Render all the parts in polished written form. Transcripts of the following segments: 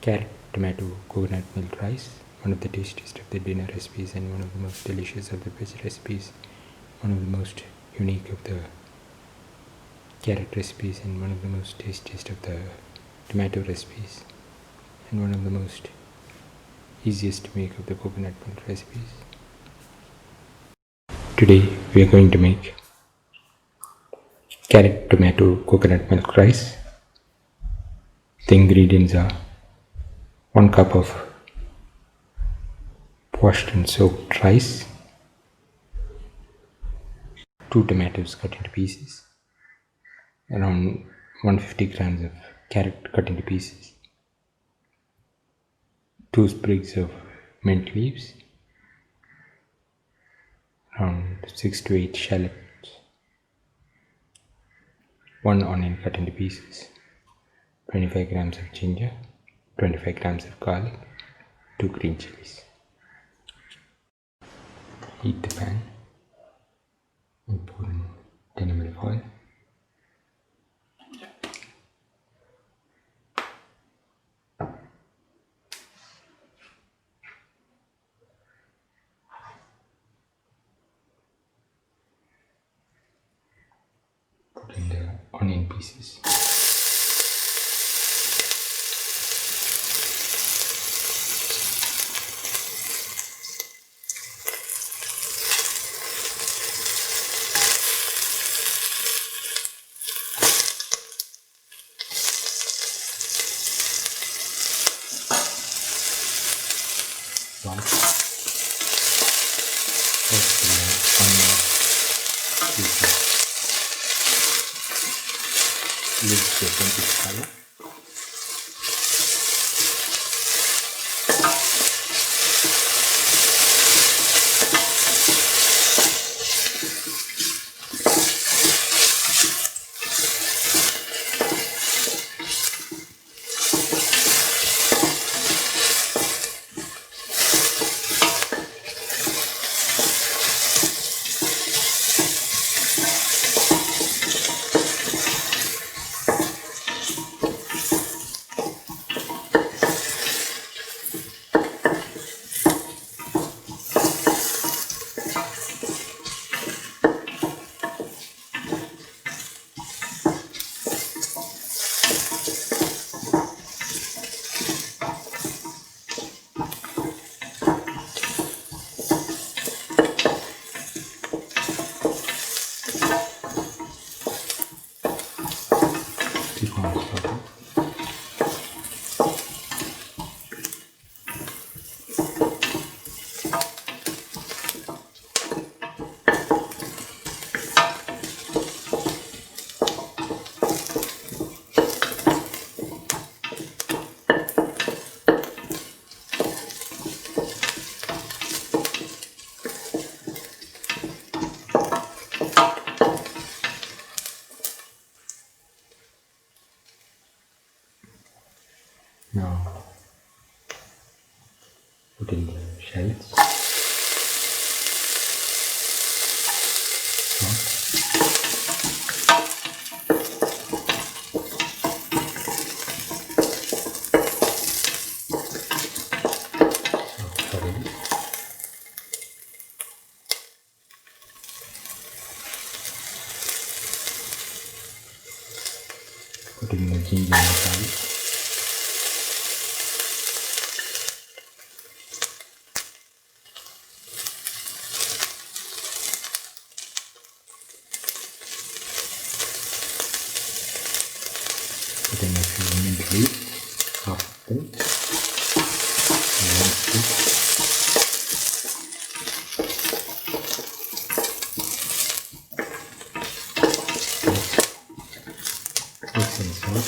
carrot, tomato, coconut milk rice, one of the tastiest of the dinner recipes and one of the most delicious of the veg recipes, one of the most unique of the carrot recipes and one of the most tastiest of the tomato recipes and one of the most easiest to make of the coconut milk recipes. Today we are going to make carrot, tomato, coconut milk rice. The ingredients are 1 cup of washed and soaked rice, 2 tomatoes cut into pieces, around 150 grams of carrot cut into pieces, 2 sprigs of mint leaves, around 6 to 8 shallots, 1 onion cut into pieces, 25 grams of ginger, 25 grams of garlic, 2 green chillies. Heat the pan and pour in 10 ml of oil. Put in the onion pieces. Once press the onion pieces lose the pinkish color. Keep on sauteing. Now put in the shallots, salt, put in the ginger and garlic. Put in a few mint leaves, half of them, and 1 stick. Mix and salt.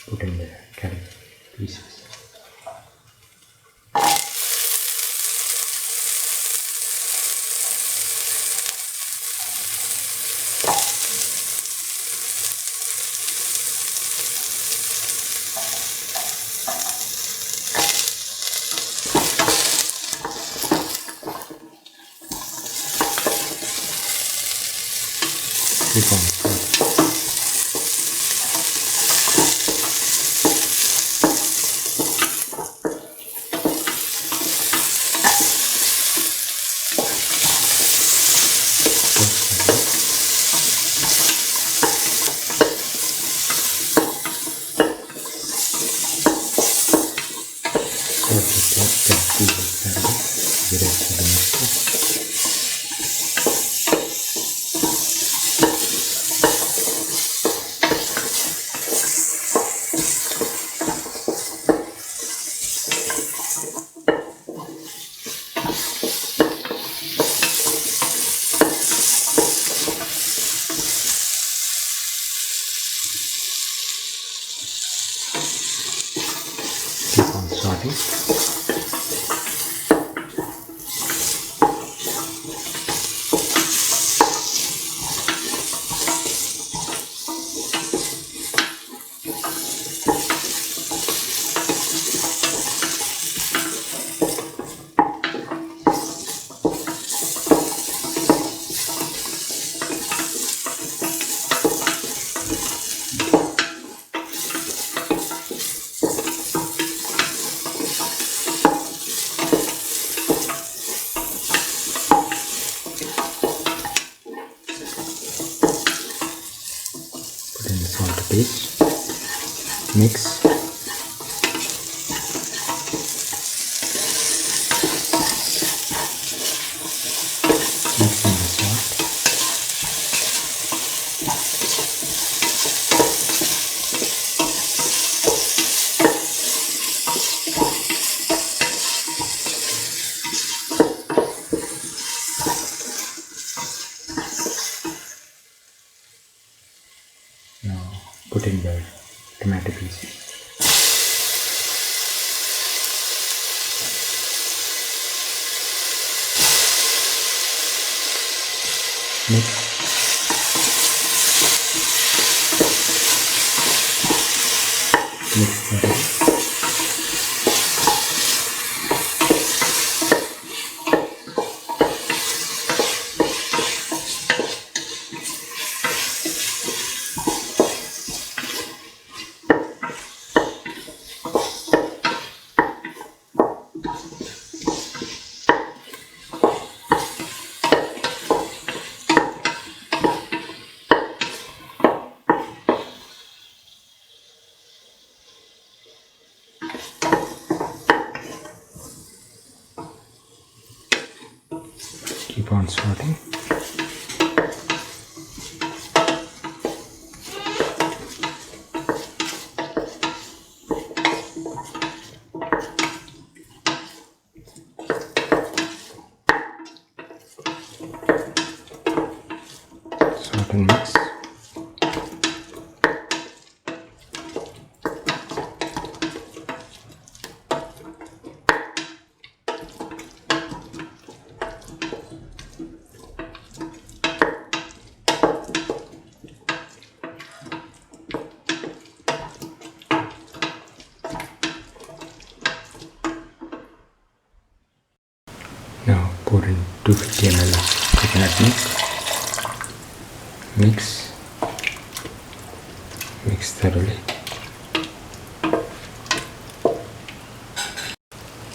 put in the carrot pieces. Keep on stirring. Keep on sauteing. Put in the salt paste. Mix. Mix in the salt. Now put in the tomato pieces. Mix. Mix that up. Keep on sorting. Sort and mix. Now pour in 250 ml of coconut milk. Mix. Mix thoroughly.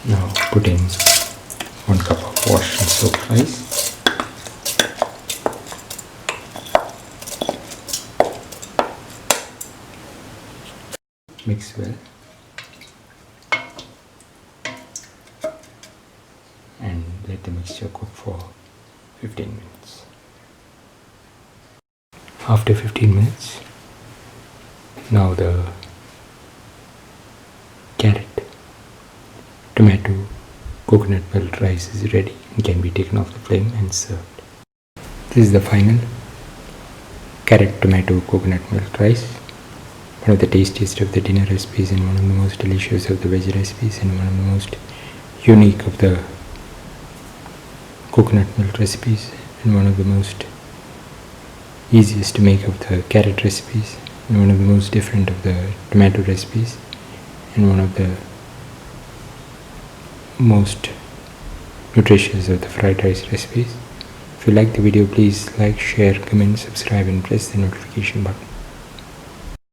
Now put in 1 cup of washed and soaked rice. Mix well. And let the mixture cook for 15 minutes. After 15 minutes, now the carrot, tomato, coconut milk rice is ready and can be taken off the flame and served. This is the final carrot, tomato, coconut milk rice. one of the tastiest of the dinner recipes and one of the most delicious of the veg recipes and one of the most unique of the coconut milk recipes and one of the most easiest to make of the carrot recipes and one of the most different of the tomato recipes and one of the most nutritious of the fried rice recipes. If you like the video, please like, share, comment, subscribe and press the notification button.